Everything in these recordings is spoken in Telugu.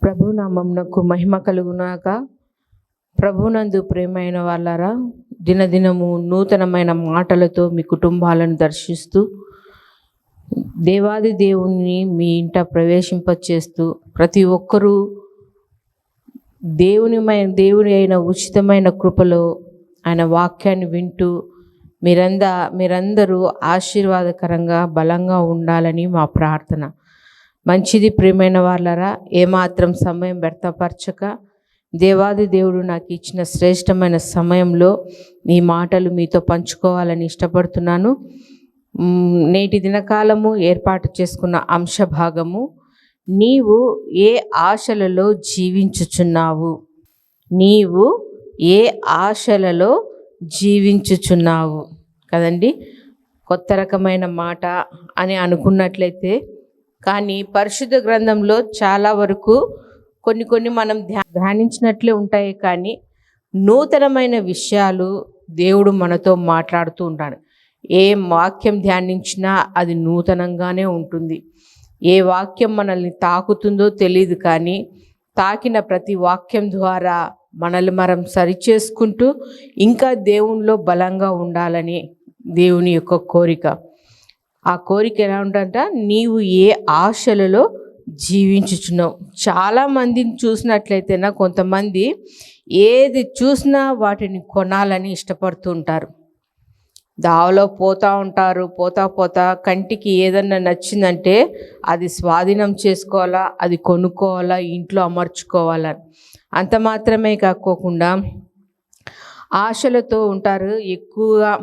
ప్రభు నామమునకు మహిమ కలుగునాక. ప్రభునందు ప్రేమైన వాళ్ళారా, దినదినము నూతనమైన మాటలతో మీ కుటుంబాలను దర్శిస్తూ దేవాది దేవుణ్ణి మీ ఇంట ప్రవేశింపచేస్తూ ప్రతి ఒక్కరూ దేవుని అయిన ఉచితమైన కృపలో ఆయన వాక్యాన్ని వింటూ మీరందరూ ఆశీర్వాదకరంగా బలంగా ఉండాలని మా ప్రార్థన. మంచిది ప్రియమైన వాళ్ళరా, ఏమాత్రం సమయం వ్యర్థపరచక దేవాది దేవుడు నాకు ఇచ్చిన శ్రేష్టమైన సమయంలో ఈ మాటలు మీతో పంచుకోవాలని ఇష్టపడుతున్నాను. నేటి దినకాలము ఏర్పాటు చేసుకున్న అంశ భాగము, నీవు ఏ ఆశలలో జీవించుచున్నావు? నీవు ఏ ఆశలలో జీవించుచున్నావు కదండి. కొత్త రకమైన మాట అని అనుకున్నట్లయితే, కానీ పరిశుద్ధ గ్రంథంలో చాలా వరకు కొన్ని మనం ధ్యానించినట్లే ఉంటాయి, కానీ నూతనమైన విషయాలు దేవుడు మనతో మాట్లాడుతూ ఉంటాడు. ఏ వాక్యం ధ్యానించినా అది నూతనంగానే ఉంటుంది. ఏ వాక్యం మనల్ని తాకుతుందో తెలియదు, కానీ తాకిన ప్రతి వాక్యం ద్వారా మనల్ని మనం సరిచేసుకుంటూ ఇంకా దేవునిలో బలంగా ఉండాలని దేవుని యొక్క కోరిక. ఆ కోరిక ఎలా ఉంటుందంట, నీవు ఏ ఆశలలో జీవించుచున్నావు. చాలామందిని చూసినట్లయితేనా, కొంతమంది ఏది చూసినా వాటిని కొనాలని ఇష్టపడుతూ ఉంటారు. దావలో పోతా కంటికి ఏదన్నా నచ్చిందంటే అది స్వాధీనం చేసుకోవాలా, అది కొనుక్కోవాలా, ఇంట్లో అమర్చుకోవాలా. అంత మాత్రమే కాకోకుండా ఆశలతో ఉంటారు. ఎక్కువగా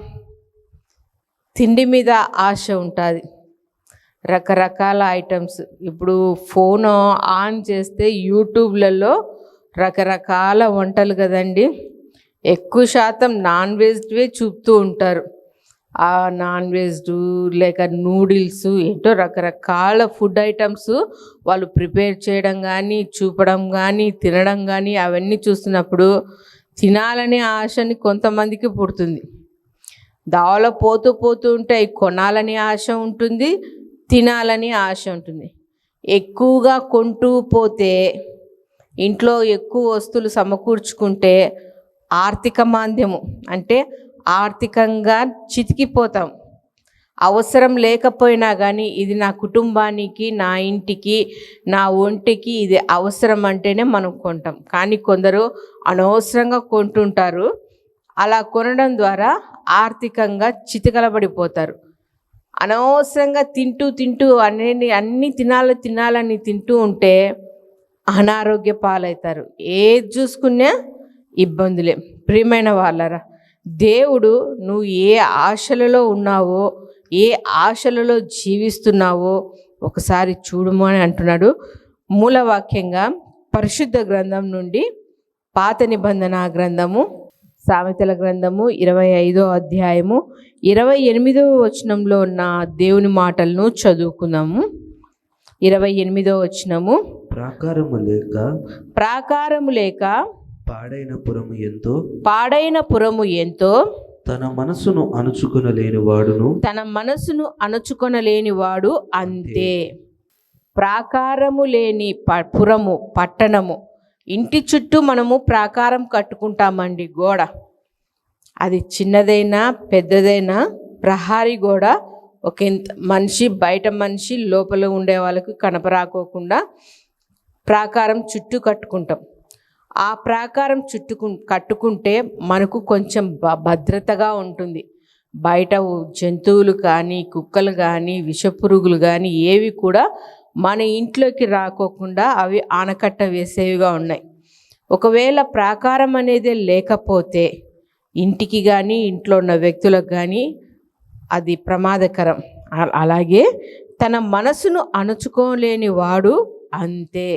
తిండి మీద ఆశ ఉంటుంది. రకరకాల ఐటమ్స్, ఇప్పుడు ఫోన్ ఆన్ చేస్తే యూట్యూబ్లలో రకరకాల వంటలు కదండి. ఎక్కువ శాతం నాన్ వెజ్వే చూపుతూ ఉంటారు. ఆ నాన్ వెజ్ లేక నూడిల్స్, ఏంటో రకరకాల ఫుడ్ ఐటమ్స్ వాళ్ళు ప్రిపేర్ చేయడం కానీ, చూపడం కానీ, తినడం కానీ, అవన్నీ చూస్తున్నప్పుడు తినాలనే ఆశని కొంతమందికి పుడుతుంది. దావలో పోతూ ఉంటే కొనాలని ఆశ ఉంటుంది, తినాలని ఆశ ఉంటుంది. ఎక్కువగా కొంటూ పోతే, ఇంట్లో ఎక్కువ వస్తువులు సమకూర్చుకుంటే ఆర్థిక మాంద్యము, అంటే ఆర్థికంగా చితికిపోతాం. అవసరం లేకపోయినా కానీ ఇది నా కుటుంబానికి, నా ఇంటికి, నా ఒంటికి ఇది అవసరం అంటేనే మనం కొంటాం. కానీ కొందరు అనవసరంగా కొంటుంటారు. అలా కొనడం ద్వారా ఆర్థికంగా చితికలబడిపోతారు. అనవసరంగా తింటూ అన్నీ తినాలని తింటూ ఉంటే అనారోగ్య పాలవుతారు. ఏది చూసుకున్నా ఇబ్బందులే. ప్రియమైన వాళ్ళరా, దేవుడు నువ్వు ఏ ఆశలలో ఉన్నావో, ఏ ఆశలలో జీవిస్తున్నావో ఒకసారి చూడము అని అంటున్నాడు. మూలవాక్యంగా పరిశుద్ధ గ్రంథం నుండి పాత నిబంధన గ్రంథము, సామెతల గ్రంథము 25వ అధ్యాయము 28వ వచనంలో ఉన్న దేవుని మాటలను చదువుకుందాము. 28వ వచనము, ప్రాకారము లేక పాడైన పురము ఎంతో తన మనసును అణుచుకొనలేని వాడు అంతే. ప్రాకారము లేని పురము, పట్టణము, ఇంటి చుట్టూ మనము ప్రాకారం కట్టుకుంటామండి. గోడ అది చిన్నదైనా పెద్దదైనా ప్రహారీ గోడ, ఒక మనిషి బయట మనిషి లోపల ఉండే వాళ్ళకి కనపరాకోకుండా ప్రాకారం చుట్టూ కట్టుకుంటాం. ఆ ప్రాకారం కట్టుకుంటే మనకు కొంచెం భద్రతగా ఉంటుంది. బయట జంతువులు కానీ, కుక్కలు కానీ, విషపురుగులు కానీ ఏవి కూడా మన ఇంట్లోకి రాకోకుండా అవి ఆనకట్ట వేసేవిగా ఉన్నాయి. ఒకవేళ ప్రాకారం అనేది లేకపోతే ఇంటికి కానీ, ఇంట్లో ఉన్న వ్యక్తులకు కానీ అది ప్రమాదకరం. అలాగే తన మనసును అణుచుకోలేని వాడు అంతే.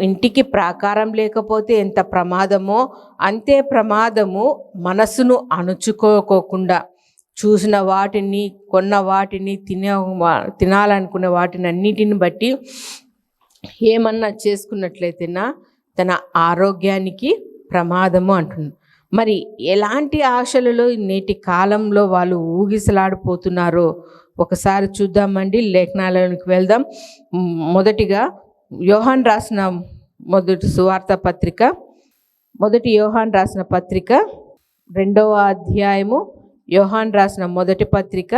ఇంటికి ప్రాకారం లేకపోతే ఎంత ప్రమాదమో అంతే ప్రమాదము మనసును అణుచుకోకుండా చూసిన వాటిని, కొన్న వాటిని, తినాలనుకునే వాటిని అన్నిటిని బట్టి ఏమన్నా చేసుకున్నట్లయితేనా తన ఆరోగ్యానికి ప్రమాదము అంటున్నాడు. మరి ఎలాంటి ఆశలలో నేటి కాలంలో వాళ్ళు ఊగిసలాడిపోతున్నారో ఒకసారి చూద్దామండి. లేఖనాలలోకి వెళ్దాం. మొదటిగా యోహాన్ రాసిన మొదటి సువార్త పత్రిక, మొదటి యోహాన్ రాసిన పత్రిక 2వ అధ్యాయము, యోహాన్ రాసిన మొదటి పత్రిక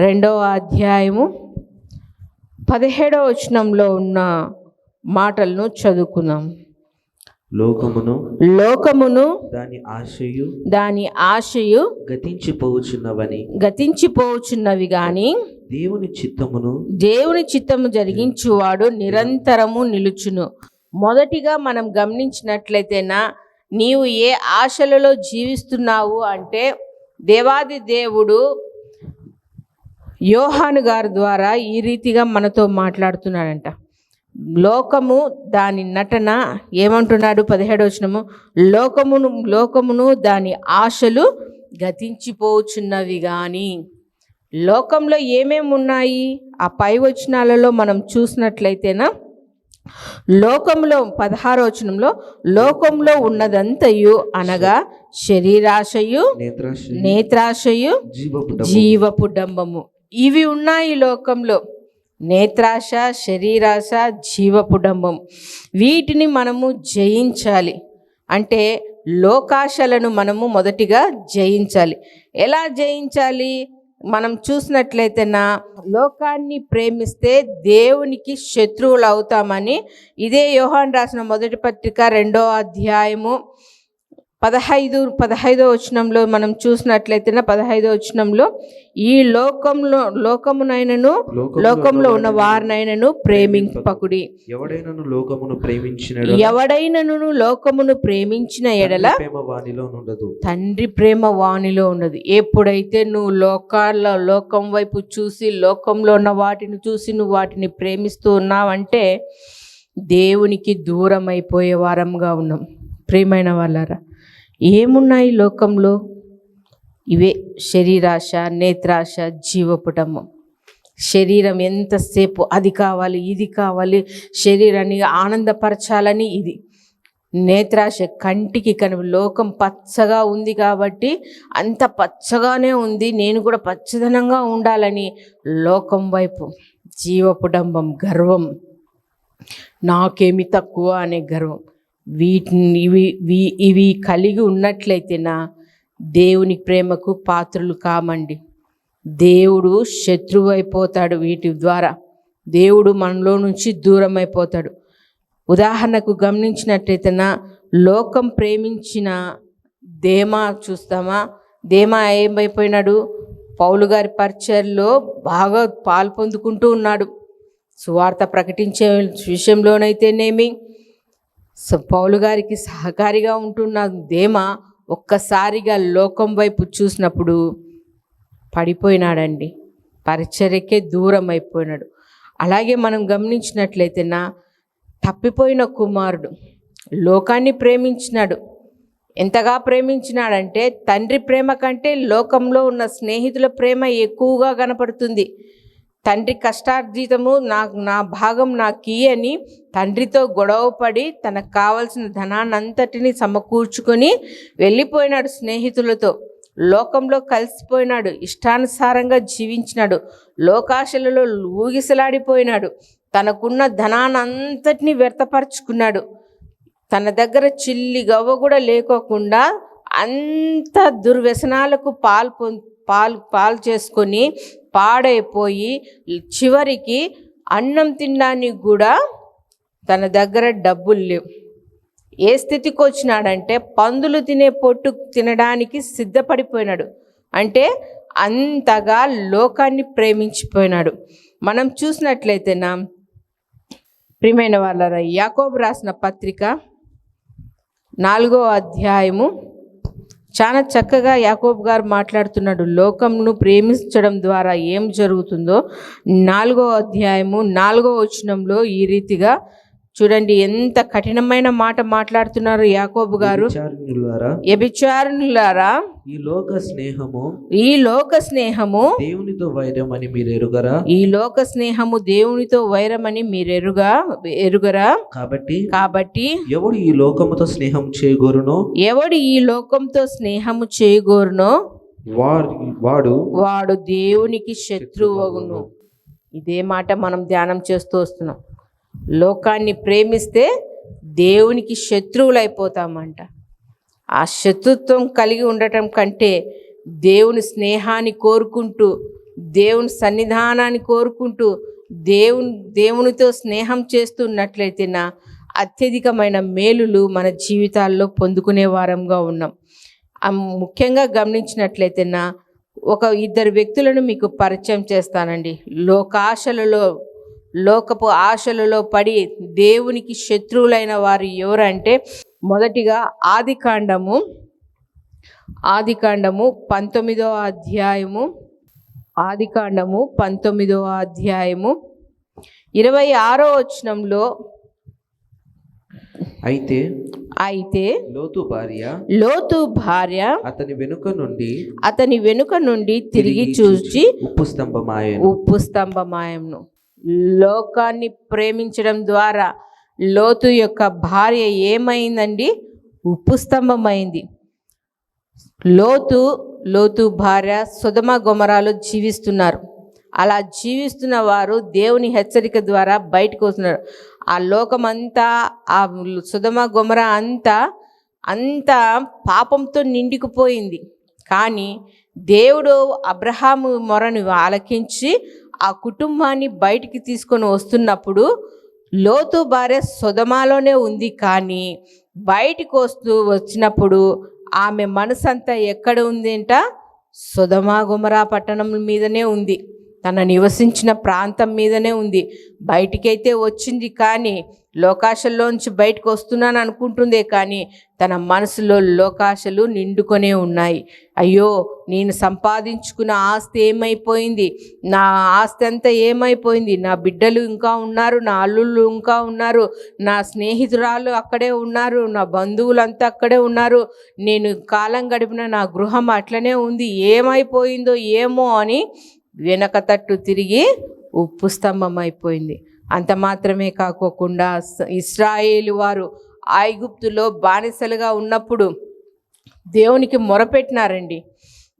2వ అధ్యాయము 17వ వచనంలో ఉన్న మాటలను చదువుకుందాం. లోకమును దాని ఆశయు గతించిపోవచ్చున్నవి గాని దేవుని చిత్తము జరిగించువాడు నిరంతరము నిలుచును. మొదటిగా మనం గమనించినట్లయితేనా, నీవు ఏ ఆశలలో జీవిస్తున్నావు అంటే, దేవాది దేవుడు యోహాను గారి ద్వారా ఈ రీతిగా మనతో మాట్లాడుతున్నాడంట. లోకము దాని నటన ఏమంటున్నాడు? 17వ వచనము, లోకమును దాని ఆశలు గతించిపోచున్నవి కానీ. లోకంలో ఏమేమి ఉన్నాయి? ఆ పై వచనాలలో మనం చూసినట్లయితేనా, లోకంలో 16వ వచనంలో లోకంలో ఉన్నదంతయు అనగా శరీరాశయు, నేత్రాశయు, జీవపు డంబము, ఇవి ఉన్నాయి లోకంలో. నేత్రాశ, శరీరాశ, జీవపుడంబం, వీటిని మనము జయించాలి. అంటే లోకాశలను మనము మొదటిగా జయించాలి. ఎలా జయించాలి? మనం చూసినట్లయితేనా, లోకాన్ని ప్రేమిస్తే దేవునికి శత్రువులు అవుతామని ఇదే యోహాను రాసిన మొదటి పత్రిక 2వ అధ్యాయము 15వ వచనంలో మనం చూసినట్లయితే, 15వ వచనంలో, ఈ లోకమునైనను లోకంలో ఉన్న వారినైనను ప్రేమింపకుడి. ఎవడైనను లోకమును ప్రేమించిన ఎడల తండ్రి ప్రేమ వానిలో ఉండదు. ఎప్పుడైతే నువ్వు లోకం వైపు చూసి, లోకంలో ఉన్న వాటిని చూసి నువ్వు వాటిని ప్రేమిస్తూ ఉన్నావంటే దేవునికి దూరం అయిపోయే వారంగా ఉన్నాం. ప్రియమైన వాళ్ళారా, ఏమున్నాయి లోకంలో? ఇవే శరీరాశ, నేత్రాశ, జీవపుటము. శరీరం ఎంతసేపు అది కావాలి, ఇది కావాలి, శరీరాన్ని ఆనందపరచాలని ఇది. నేత్రాశ కంటికి లోకం పచ్చగా ఉంది కాబట్టి అంత పచ్చగానే ఉంది, నేను కూడా పచ్చదనంగా ఉండాలని లోకం వైపు. జీవపుడంబం, గర్వం, నాకేమి తక్కువ అనే గర్వం. ఇవి కలిగి ఉన్నట్లయితేనా దేవుని ప్రేమకు పాత్రలు కామండి. దేవుడు శత్రువు అయిపోతాడు. వీటి ద్వారా దేవుడు మనలో నుంచి దూరం అయిపోతాడు. ఉదాహరణకు గమనించినట్లయితేనా, లోకం ప్రేమించిన దేమా చూస్తామా? దేమా ఏమైపోయినాడు? పౌలు గారి పరిచర్లో బాగా పాలు పొందుకుంటూ ఉన్నాడు. సువార్త ప్రకటించే విషయంలోనైతేనేమి, పౌలు గారికి సహకారిగా ఉంటున్న దేమా ఒక్కసారిగా లోకం వైపు చూసినప్పుడు పడిపోయినాడండి. పరిచర్యకే దూరం అయిపోయినాడు. అలాగే మనం గమనించినట్లయితేనా, తప్పిపోయిన కుమారుడు లోకాన్ని ప్రేమించినాడు. ఎంతగా ప్రేమించినాడంటే, తండ్రి ప్రేమ కంటే లోకంలో ఉన్న స్నేహితుల ప్రేమ ఎక్కువగా కనపడుతుంది. తండ్రి కష్టార్జితము నా భాగం నాకు అని తండ్రితో గొడవపడి తనకు కావలసిన ధనాన్ని అంతటిని సమకూర్చుకొని వెళ్ళిపోయినాడు. స్నేహితులతో లోకంలో కలిసిపోయినాడు. ఇష్టానుసారంగా జీవించినాడు. లోకాశలలో ఊగిసలాడిపోయినాడు. తనకున్న ధనాన్ని అంతటినీ వ్యర్థపరుచుకున్నాడు. తన దగ్గర చిల్లి గవ్వ కూడా లేకోకుండా అంత దుర్వ్యసనాలకు పాలు చేసుకొని పాడైపోయి చివరికి అన్నం తినడానికి కూడా తన దగ్గర డబ్బులు లేవు. ఏ స్థితికి వచ్చినాడంటే, పందులు తినే పొట్టు తినడానికి సిద్ధపడిపోయినాడు. అంటే అంతగా లోకాన్ని ప్రేమించిపోయినాడు. మనం చూసినట్లయితేనా, ప్రియమైన వాళ్ళారా, యాకోబు రాసిన పత్రిక 4వ అధ్యాయము చాలా చక్కగా యాకోబు గారు మాట్లాడుతున్నాడు. లోకంను ప్రేమించడం ద్వారా ఏం జరుగుతుందో 4వ అధ్యాయము 4వ వచనంలో ఈ రీతిగా చూడండి, ఎంత కఠినమైన మాట మాట్లాడుతున్నారు యాకోబు గారు. వ్యభిచారులారా, ఈ లోక స్నేహము దేవునితో వైరమని మీరు ఎరుగరా? ఈ లోక స్నేహము దేవునితో వైరమని మీరు ఎరుగరా? కాబట్టి ఎవడు ఈ లోకముతో స్నేహం చేయగోరునో వాడు దేవునికి శత్రువగును. ఇదే మాట మనం ధ్యానం చేస్తూ వస్తున్నాం. లోకాన్ని ప్రేమిస్తే దేవునికి శత్రువులైపోతామంట. ఆ శత్రుత్వం కలిగి ఉండటం కంటే దేవుని స్నేహాన్ని కోరుకుంటూ, దేవుని సన్నిధానాన్ని కోరుకుంటూ, దేవునితో స్నేహం చేస్తున్నట్లయితే అత్యధికమైన మేలులు మన జీవితాల్లో పొందుకునే వారంగా ఉన్నాం. ముఖ్యంగా గమనించినట్లయితే ఒక ఇద్దరు వ్యక్తులను మీకు పరిచయం చేస్తానండి. లోకపు ఆశలలో పడి దేవునికి శత్రువులైన వారు ఎవరంటే, మొదటిగా ఆదికాండము 19వ అధ్యాయము 26వ వచనంలో, అయితే లోతు భార్య అతని వెనుక నుండి తిరిగి చూచి ఉప్పు స్తంభమాయను. లోకాన్ని ప్రేమించడం ద్వారా లోతు యొక్క భార్య ఏమైందండి? ఉప్పు స్తంభమైంది. లోతు భార్య సొదొమ గొమొరాలో జీవిస్తున్నారు. అలా జీవిస్తున్న వారు దేవుని హెచ్చరిక ద్వారా బయటకు వస్తున్నారు. ఆ లోకమంతా, ఆ సొదొమ గొమొర అంతా పాపంతో నిండుకుపోయింది. కానీ దేవుడు అబ్రహాము మొరను ఆలకించి ఆ కుటుంబాన్ని బయటికి తీసుకొని వస్తున్నప్పుడు లోతు భార్య సొదొమలోనే ఉంది. కానీ బయటికి వచ్చినప్పుడు ఆమె మనసంతా ఎక్కడ ఉందంట? సొదొమ గొమొర పట్టణం మీదనే ఉంది. తన నివసించిన ప్రాంతం మీదనే ఉంది. బయటికైతే వచ్చింది, కానీ లోకాశల్లోంచి బయటకు వస్తున్నాను అనుకుంటుందే, కానీ తన మనసులో లోకాశలు నిండుకొనే ఉన్నాయి. అయ్యో, నేను సంపాదించుకున్న ఆస్తి ఏమైపోయింది? నా ఆస్తి అంతా ఏమైపోయింది? నా బిడ్డలు ఇంకా ఉన్నారు, నా అల్లుళ్ళు ఇంకా ఉన్నారు, నా స్నేహితురాలు అక్కడే ఉన్నారు, నా బంధువులంతా అక్కడే ఉన్నారు, నేను కాలం గడిపిన నా గృహం అట్లనే ఉంది, ఏమైపోయిందో ఏమో అని వెనక తట్టు తిరిగి ఉప్పు స్తంభం అయిపోయింది. అంత మాత్రమే కాకోకుండా ఇశ్రాయేలు వారు ఐగుప్తులో బానిసలుగా ఉన్నప్పుడు దేవునికి మొరపెట్టినారండి.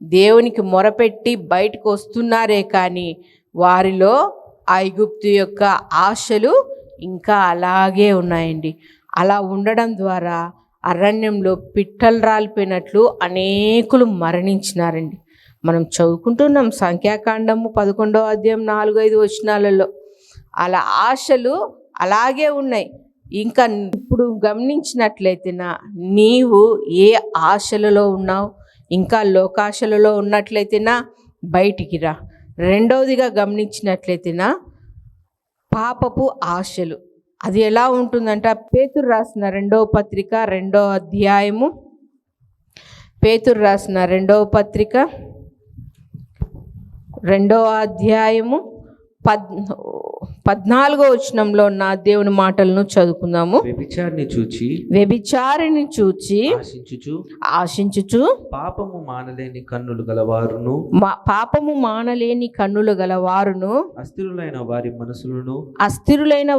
దేవునికి మొరపెట్టి బయటకు వస్తున్నారే, కానీ వారిలో ఐగుప్తు యొక్క ఆశలు ఇంకా అలాగే ఉన్నాయండి. అలా ఉండడం ద్వారా అరణ్యంలో పిట్టలు రాలిపోయినట్లు అనేకులు మరణించినారండి. మనం చదువుకుంటున్నాం సంఖ్యాకాండము 11వ అధ్యాయం 4-5 వచనాలలో. అలా ఆశలు అలాగే ఉన్నాయి. ఇంకా ఇప్పుడు గమనించినట్లయితే నీవు ఏ ఆశలలో ఉన్నావు? ఇంకా లోకాశలలో ఉన్నట్లయితే బయటికి రా. రెండవదిగా గమనించినట్లయితే పాపపు ఆశలు. అది ఎలా ఉంటుందంట? పేతురు రాసిన 2వ పత్రిక 2వ అధ్యాయము, పేతురు రాసిన 2వ పత్రిక 2వ అధ్యాయము 14వ వచనంలో ఉన్న దేవుని మాటలను చదువుకుందాము. వ్యభిచారిని చూచి ఆశించుచు పాపము మానలేని కన్నులు గలవారును అస్థిరులైన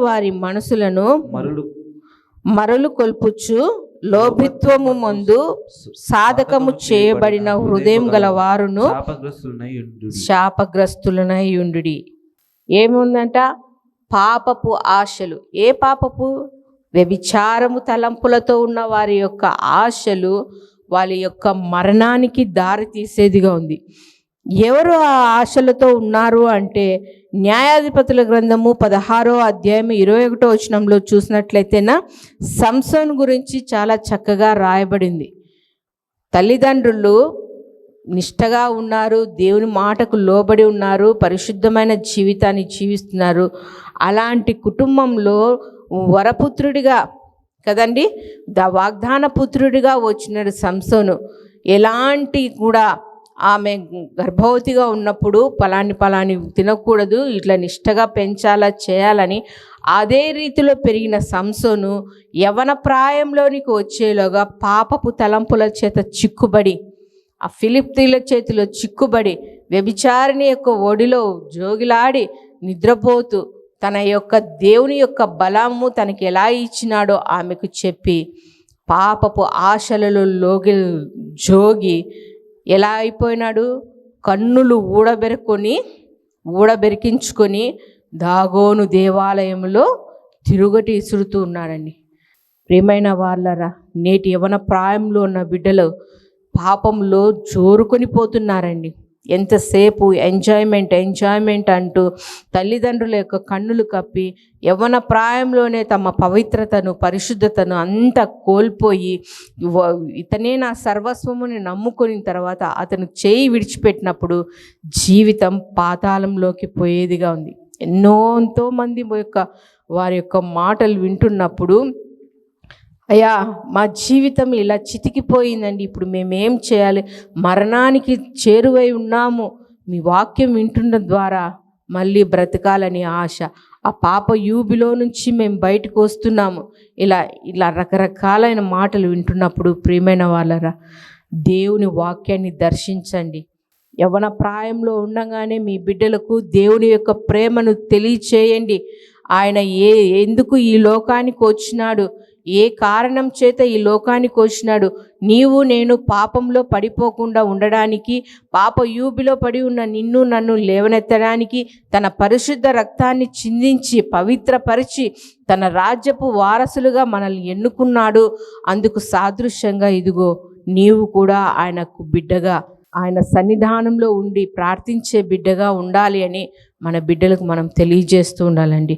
వారి మనసులను మరలు కొల్పుచు లోభిత్వము మందు సాధకము చేయబడిన హృదయం గలవారును శాపగ్రస్తులనై యుండుడి. ఏముందంట? పాపపు ఆశలు. ఏ పాపపు? వ్యభిచారము తలంపులతో ఉన్న వారి యొక్క ఆశలు వాళ్ళ యొక్క మరణానికి దారి తీసేదిగా ఉంది. ఎవరు ఆ ఆశలతో ఉన్నారు అంటే, న్యాయాధిపతుల గ్రంథము 16వ అధ్యాయం 21వ వచనంలో చూసినట్లయితేనా సంసోన్ గురించి చాలా చక్కగా రాయబడింది. తల్లిదండ్రులు నిష్టగా ఉన్నారు, దేవుని మాటకు లోబడి ఉన్నారు, పరిశుద్ధమైన జీవితాన్ని జీవిస్తున్నారు. అలాంటి కుటుంబంలో వరపుత్రుడిగా కదండి, వాగ్దాన పుత్రుడిగా వచ్చినాడు సంసోను. ఎలాంటి కూడా ఆమె గర్భవతిగా ఉన్నప్పుడు పలాని తినకూడదు, ఇట్లా నిష్టగా పెంచాలా చేయాలని అదే రీతిలో పెరిగిన సంసోను యవన ప్రాయంలోనికి వచ్చేలోగా పాపపు తలంపుల చేత చిక్కుబడి, ఆ ఫిలిప్తీల చేతిలో చిక్కుబడి, వ్యభిచారిణి యొక్క ఒడిలో జోగిలాడి నిద్రపోతూ తన యొక్క దేవుని యొక్క బలము తనకి ఎలా ఇచ్చినాడో ఆమెకు చెప్పి పాపపు ఆశలలో జోగి ఎలా అయిపోయినాడు? కన్నులు ఊడబెరికించుకొని దాగోను దేవాలయంలో తిరుగటి ఇసురుతూ ఉన్నాడండి. ప్రియమైన వాళ్ళరా, నేటి యవన ప్రాయంలో ఉన్న బిడ్డలు పాపంలో జోరుకొని పోతున్నారండి. ఎంతసేపు ఎంజాయ్మెంట్ అంటూ తల్లిదండ్రుల యొక్క కన్నులు కప్పి యవ్వన ప్రాయంలోనే తమ పవిత్రతను పరిశుద్ధతను అంతా కోల్పోయి ఇతనే నా సర్వస్వముని నమ్ముకున్న తర్వాత అతను చేయి విడిచిపెట్టినప్పుడు జీవితం పాతాళంలోకి పోయేదిగా ఉంది. ఎంతో మంది వారి యొక్క మాటలు వింటున్నప్పుడు, అయ్యా మా జీవితం ఇలా చితికిపోయిందండి, ఇప్పుడు మేమేం చేయాలి, మరణానికి చేరువై ఉన్నాము, మీ వాక్యం వింటున్న ద్వారా మళ్ళీ బ్రతకాలని ఆశ, ఆ పాప యూబిలో నుంచి మేము బయటకు వస్తున్నాము, ఇలా రకరకాలైన మాటలు వింటున్నప్పుడు ప్రియమైన వాళ్ళరా, దేవుని వాక్యాన్ని దర్శించండి. యవ్వన ప్రాయంలో ఉండగానే మీ బిడ్డలకు దేవుని యొక్క ప్రేమను తెలియచేయండి. ఆయన ఎందుకు ఈ లోకానికి వచ్చినాడు, ఏ కారణం చేత ఈ లోకానికి వచ్చినాడు, నీవు నేను పాపంలో పడిపోకుండా ఉండడానికి, పాప యూబిలో పడి ఉన్న నిన్ను నన్ను లేవనెత్తడానికి, తన పరిశుద్ధ రక్తాన్ని చిందించి పవిత్రపరిచి తన రాజ్యపు వారసులుగా మనల్ని ఎన్నుకున్నాడు. అందుకు సాదృశ్యంగా ఇదిగో నీవు కూడా ఆయనకు బిడ్డగా, ఆయన సన్నిధానంలో ఉండి ప్రార్థించే బిడ్డగా ఉండాలి అని మన బిడ్డలకు మనం తెలియజేస్తూ ఉండాలండి.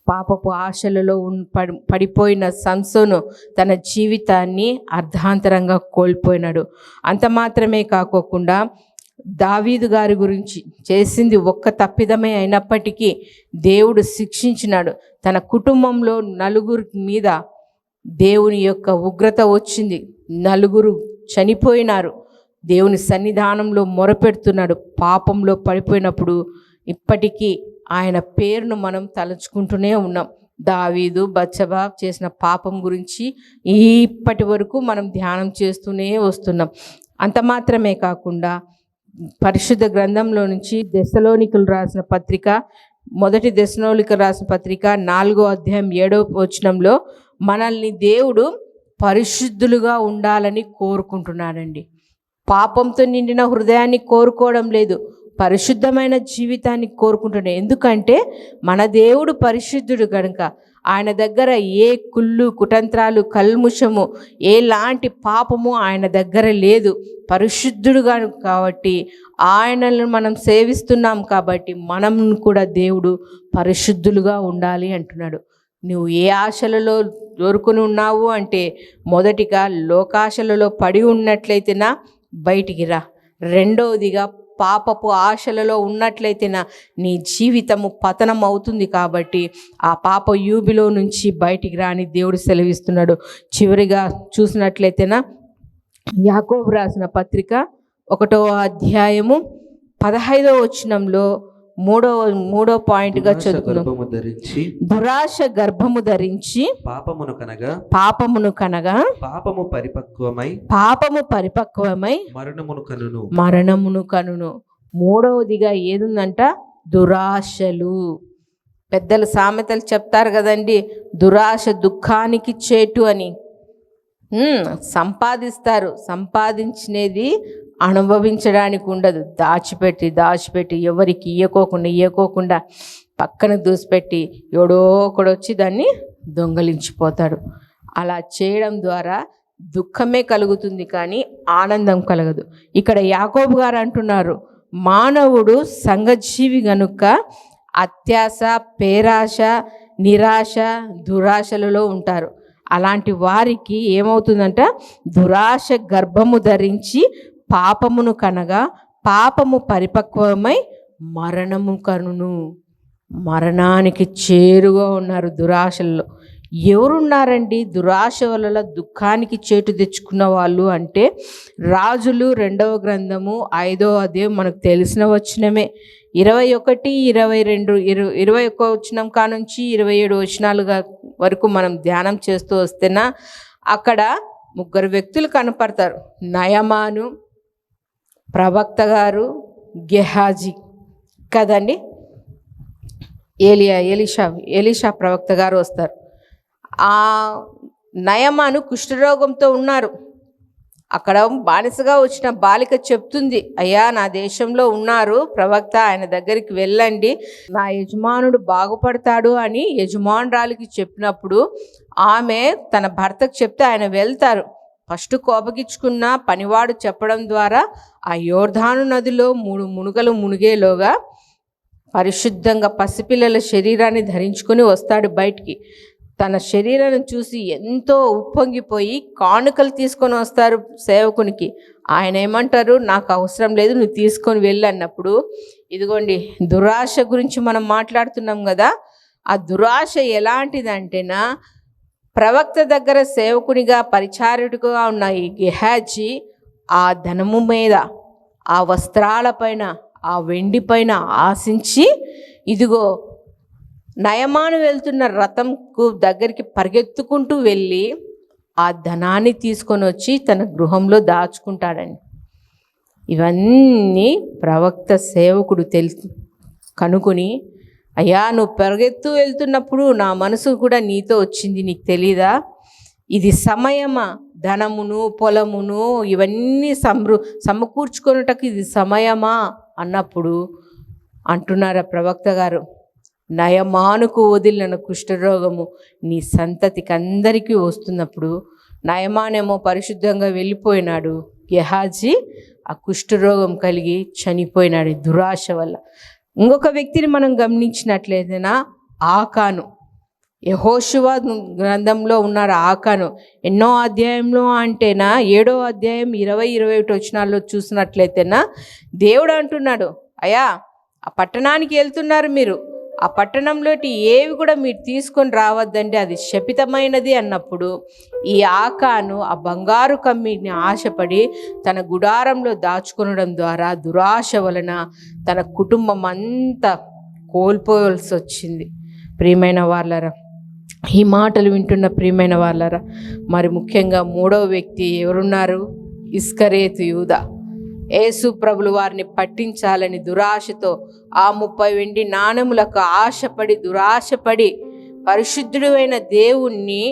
పాపపు ఆశలలో పడిపోయిన సంసోను తన జీవితాన్ని అర్ధాంతరంగా కోల్పోయినాడు. అంత మాత్రమే కాకోకుండా దావీదు గారి గురించి చేసింది ఒక్క తప్పిదమే అయినప్పటికీ దేవుడు శిక్షించినాడు. తన కుటుంబంలో నలుగురి మీద దేవుని యొక్క ఉగ్రత వచ్చింది, నలుగురు చనిపోయినారు. దేవుని సన్నిధానంలో మొరపెడుతున్నాడు. పాపంలో పడిపోయినప్పుడు ఇప్పటికీ ఆయన పేరును మనం తలుచుకుంటూనే ఉన్నాం. దావీదు బత్షెబా చేసిన పాపం గురించి ఇప్పటి వరకు మనం ధ్యానం చేస్తూనే వస్తున్నాం. అంత మాత్రమే కాకుండా పరిశుద్ధ గ్రంథంలో నుంచి దెస్సలోనికలు రాసిన పత్రిక, మొదటి దెస్సలోనికలు రాసిన పత్రిక 4వ అధ్యాయం 7వ వచనంలో మనల్ని దేవుడు పరిశుద్ధులుగా ఉండాలని కోరుకుంటున్నాడండి. పాపంతో నిండిన హృదయాన్ని కోరుకోవడం లేదు, పరిశుద్ధమైన జీవితాన్ని కోరుకుంటున్నాడు. ఎందుకంటే మన దేవుడు పరిశుద్ధుడు కనుక ఆయన దగ్గర ఏ కుళ్ళు కుతంత్రాలు కల్ముషము ఎలాంటి పాపము ఆయన దగ్గర లేదు. పరిశుద్ధుడుగా కాబట్టి ఆయనను మనం సేవిస్తున్నాం కాబట్టి మనం కూడా దేవుడు పరిశుద్ధులుగా ఉండాలి అంటున్నాడు. నువ్వు ఏ ఆశలలో దొరుకుని ఉన్నావు అంటే, మొదటిగా లోకాశలలో పడి ఉన్నట్లయితేనా బయటికి రా. రెండవదిగా పాపపు ఆశలలో ఉన్నట్లయితేనా నీ జీవితము పతనం అవుతుంది. కాబట్టి ఆ పాప యూబిలో నుంచి బయటికి రాని దేవుడు సెలవిస్తున్నాడు. చివరిగా చూసినట్లయితేనా యాకోబు రాసిన పత్రిక 1వ అధ్యాయము 15వ వచనంలో మూడో పాయింట్గా చదువుతున్నాం. దురాశ గర్భము ధరించి పాపమును కనగా పాపము పరిపక్వమై మరణమును కనును. మూడవదిగా ఏదుందంట? దురాశలు. పెద్దలు సామెతలు చెప్తారు కదండి, దురాశ దుఃఖానికి చేటు అని. సంపాదించినది అనుభవించడానికి ఉండదు. దాచిపెట్టి ఎవరికి ఇయ్యకోకుండా పక్కన దూసిపెట్టి ఎవడో ఒకడొచ్చి దాన్ని దొంగలించిపోతాడు. అలా చేయడం ద్వారా దుఃఖమే కలుగుతుంది కానీ ఆనందం కలగదు. ఇక్కడ యాకోబు గారు అంటున్నారు, మానవుడు సంఘజీవి గనుక అత్యాశ, పేరాశ, నిరాశ, దురాశలలో ఉంటారు. అలాంటి వారికి ఏమవుతుందంట? దురాశ గర్భము ధరించి పాపమును కనగా పాపము పరిపక్వమై మరణము కనును. మరణానికి చేరుగా ఉన్నారు దురాశల్లో. ఎవరున్నారండి దురాశ వల్ల దుఃఖానికి చేటు తెచ్చుకున్న వాళ్ళు అంటే? రాజులు 2వ గ్రంథము 5వ అధ్యాయం మనకు తెలిసిన వచనమే. 21, 22, 21 వచనం కానుంచి 27 వచనాలు వరకు మనం ధ్యానం చేస్తూ వస్తేనా అక్కడ 3 వ్యక్తులు కనపడతారు. నయమాను, ప్రవక్త గారు, గెహాజీ కదండి. ఎలీషా ప్రవక్త గారు వస్తారు. ఆ నయమాను కుష్ఠరోగంతో ఉన్నారు. అక్కడ బానిసగా వచ్చిన బాలిక చెప్తుంది, అయ్యా నా దేశంలో ఉన్నారు ప్రవక్త, ఆయన దగ్గరికి వెళ్ళండి, నా యజమానుడు బాగుపడతాడు అని యజమానురాలికి చెప్పినప్పుడు ఆమె తన భర్తకు చెప్తే ఆయన వెళ్తారు. ఫస్ట్ కోపగించుకున్న పనివాడు చెప్పడం ద్వారా ఆ యోర్దాను నదిలో 3 మునుగలు మునిగేలోగా పరిశుద్ధంగా పసిపిల్లల శరీరాన్ని ధరించుకొని వస్తాడు బయటికి. తన శరీరాన్ని చూసి ఎంతో ఉప్పొంగిపోయి కానుకలు తీసుకొని వస్తారు సేవకునికి. ఆయన ఏమంటారు, నాకు అవసరం లేదు, నువ్వు తీసుకొని వెళ్ళి అన్నప్పుడు, ఇదిగోండి దురాశ గురించి మనం మాట్లాడుతున్నాం కదా, ఆ దురాశ ఎలాంటిదంటేనా, ప్రవక్త దగ్గర సేవకునిగా పరిచారకుడిగా ఉన్న ఈ గెహాజీ ఆ ధనము మీద, ఆ వస్త్రాలపైన, ఆ వెండి పైన ఆశించి, ఇదిగో నయమాను వెళ్తున్న రథంకు దగ్గరికి పరిగెత్తుకుంటూ వెళ్ళి ఆ ధనాన్ని తీసుకొని వచ్చి తన గృహంలో దాచుకుంటాడండి. ఇవన్నీ ప్రవక్త సేవకుడు కనుకొని, అయ్యా నువ్వు పరిగెత్తు వెళ్తున్నప్పుడు నా మనసు కూడా నీతో వచ్చింది, నీకు తెలీదా? ఇది సమయమా? ధనమును పొలమును ఇవన్నీ సమకూర్చుకొనుటకు ఇది సమయమా అన్నప్పుడు అంటున్నారా ప్రవక్త గారు, నయమానుకు వదిలిన కుష్ఠరోగము నీ సంతతికి అందరికీ వస్తున్నప్పుడు, నయమానేమో పరిశుద్ధంగా వెళ్ళిపోయినాడు, గెహాజీ ఆ కుష్ఠరోగం కలిగి చనిపోయినాడు దురాశ వల్ల. ఇంకొక వ్యక్తిని మనం గమనించినట్లయితేనా, ఆకాను. యెహోషువ గ్రంథంలో ఉన్నాడు ఆకాను. ఎన్నో అధ్యాయంలో అంటేనా 7వ అధ్యాయం 20-21 వచనాల్లో చూసినట్లయితేనా దేవుడు అంటున్నాడు, అయ్యా ఆ పట్టణానికి వెళ్తున్నారు మీరు, ఆ పట్టణంలోటి ఏవి కూడా మీరు తీసుకొని రావద్దండి, అది శపితమైనది అన్నప్పుడు ఈ ఆకాను ఆ బంగారు కమ్మిని ఆశపడి తన గుడారంలో దాచుకొనడం ద్వారా దురాశ వలన తన కుటుంబం అంతా కోల్పోవలసి వచ్చింది. ప్రియమైన వాళ్ళరా, ఈ మాటలు వింటున్న ప్రియమైన వాళ్ళరా, మరి ముఖ్యంగా 3వ వ్యక్తి ఎవరున్నారు? ఇస్కరేతు యూదా. యేసు ప్రభులు వారిని పట్టించాలని దురాశతో ఆ 30 వెండి నాణెములకు ఆశపడి దురాశపడి పరిశుద్ధుడు అయిన దేవుణ్ణి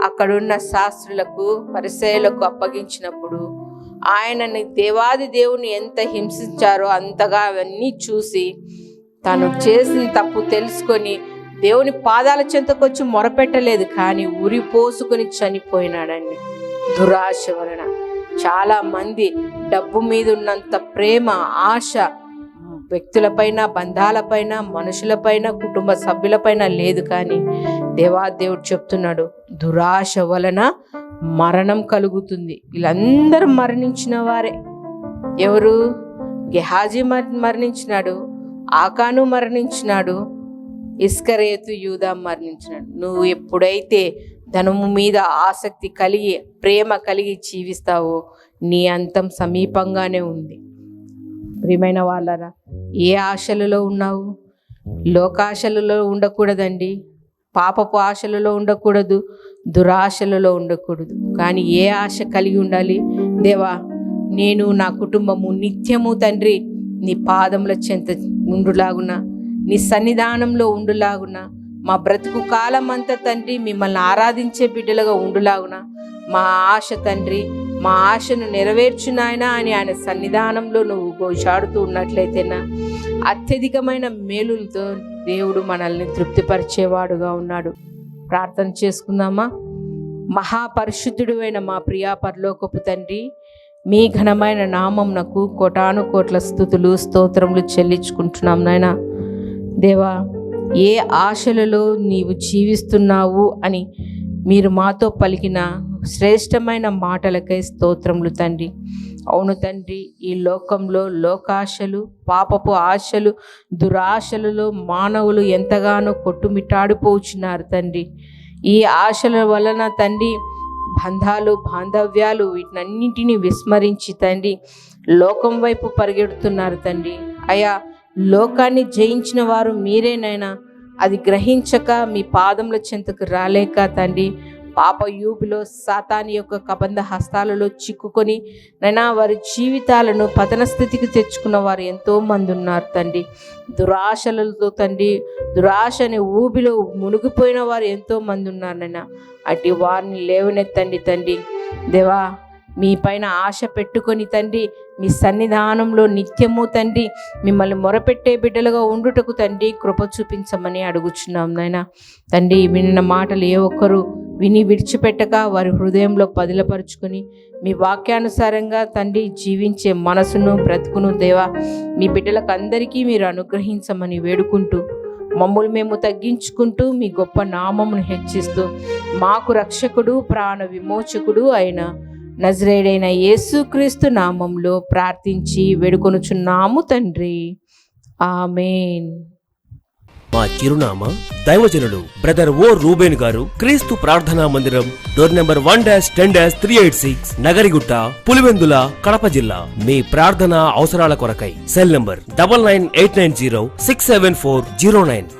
అక్కడున్న శాస్త్రులకు పరిసయ్యులకు అప్పగించినప్పుడు ఆయనని దేవాది దేవుని ఎంత హింసించారో అంతగా అవన్నీ చూసి తను చేసిన తప్పు తెలుసుకొని దేవుని పాదాల చెంతకొచ్చి మొరపెట్టలేదు, కానీ ఉరి పోసుకొని చనిపోయినాడండి దురాశ వలన. చాలా మంది డబ్బు మీద ఉన్నంత ప్రేమ ఆశ వ్యక్తులపైన, బంధాలపైన, మనుషులపైన, కుటుంబ సభ్యులపైన లేదు. కానీ దేవాదేవుడు చెప్తున్నాడు, దురాశ వలన మరణం కలుగుతుంది. వీళ్ళందరూ మరణించిన వారే. ఎవరు? గెహాజీ మరణించినాడు, ఆకాను మరణించినాడు, ఇస్కరేతు యూదా మరణించినాడు. నువ్వు ఎప్పుడైతే ధనము మీద ఆసక్తి కలిగి ప్రేమ కలిగి జీవిస్తావో నీ అంతం సమీపంగానే ఉంది. ప్రియమైన వాళ్ళరా, ఏ ఆశలలో ఉన్నావు? లోకాశలలో ఉండకూడదండి, పాపపు ఆశలలో ఉండకూడదు, దురాశలలో ఉండకూడదు. కానీ ఏ ఆశ కలిగి ఉండాలి? దేవా, నేను నా కుటుంబము నిత్యము తండ్రి నీ పాదముల చెంత ఉండులాగున, నీ సన్నిధానంలో ఉండులాగున, మా బ్రతుకు కాలం అంతా తండ్రి మిమ్మల్ని ఆరాధించే బిడ్డలుగా ఉండులాగున మా ఆశ తండ్రి, మా ఆశను నెరవేర్చు నాయనా అని ఆయన సన్నిధానంలో నువ్వు గోషాడుతూ ఉన్నట్లయితేనా అత్యధికమైన మేలులతో దేవుడు మనల్ని తృప్తిపరిచేవాడుగా ఉన్నాడు. ప్రార్థన చేసుకుందామా? మహాపరిశుద్ధుడు అయిన మా ప్రియా పరలోకపు తండ్రి, మీ ఘనమైన నామమునకు కోటాను కోట్ల స్తుతులు స్తోత్రములు చెల్లించుకుంటున్నాం నాయనా. దేవా, ఏ ఆశలలో నీవు జీవిస్తున్నావు అని మీరు మాతో పలికిన శ్రేష్టమైన మాటలకై స్తోత్రములు తండ్రి. అవును తండ్రి, ఈ లోకంలో లోకాశలు, పాపపు ఆశలు, దురాశలలో మానవులు ఎంతగానో కొట్టుమిట్టాడిపోచున్నారు తండ్రి. ఈ ఆశల వలన తండ్రి బంధాలు, బాంధవ్యాలు వీటినన్నింటినీ విస్మరించి తండ్రి లోకం వైపు పరిగెడుతున్నారు తండ్రి. అయా, లోకాన్ని జయించిన వారు మీరేనైనా, అది గ్రహించక మీ పాదముల చెంతకు రాలేక తండ్రి పాప యూబులో సాతాని యొక్క కబంధ హస్తాలలో చిక్కుకొని నైనా వారి జీవితాలను పతన స్థితికి తెచ్చుకున్న వారు ఎంతో మంది ఉన్నారు తండ్రి. దురాశలతో తండ్రి, దురాశ అనే ఊబిలో మునిగిపోయిన వారు ఎంతో మంది ఉన్నారు నైనా. అటు వారిని లేవనెత్తండి తండ్రి. దేవా, మీ పైన ఆశ పెట్టుకొని తండ్రి మీ సన్నిధానంలో నిత్యము తండ్రి మిమ్మల్ని మొరపెట్టే బిడ్డలుగా ఉండుటకు తండ్రి కృప చూపించమని అడుగుచున్నాం నాయన. తండ్రి విన్న మాటలు ఏ ఒక్కరు విని విడిచిపెట్టక వారి హృదయంలో పదిలపరుచుకొని మీ వాక్యానుసారంగా తండ్రి జీవించే మనసును బ్రతుకును దేవా మీ బిడ్డలకు అందరికీ మీరు అనుగ్రహించమని వేడుకుంటూ మమ్మల్ని మేము తగ్గించుకుంటూ మీ గొప్ప నామమును హెచ్చిస్తూ మాకు రక్షకుడు ప్రాణ విమోచకుడు అయిన నజరేయుడైన యేసుక్రీస్తు నామంలో ప్రార్థించి వేడుకొనుచున్నాము తండ్రి. ఆమేన్. మా చిరునామా దైవజనుడు బ్రదర్ ఓ రూబేన్ గారు, క్రీస్తు ప్రార్థనా మందిరం, డోర్ నెంబర్ 1-10-386, నగరిగుట్ట, పులివెందుల, కడప జిల్లా. మీ ప్రార్థనా అవసరాల కొరకై సెల్ నంబర్ 9989067409.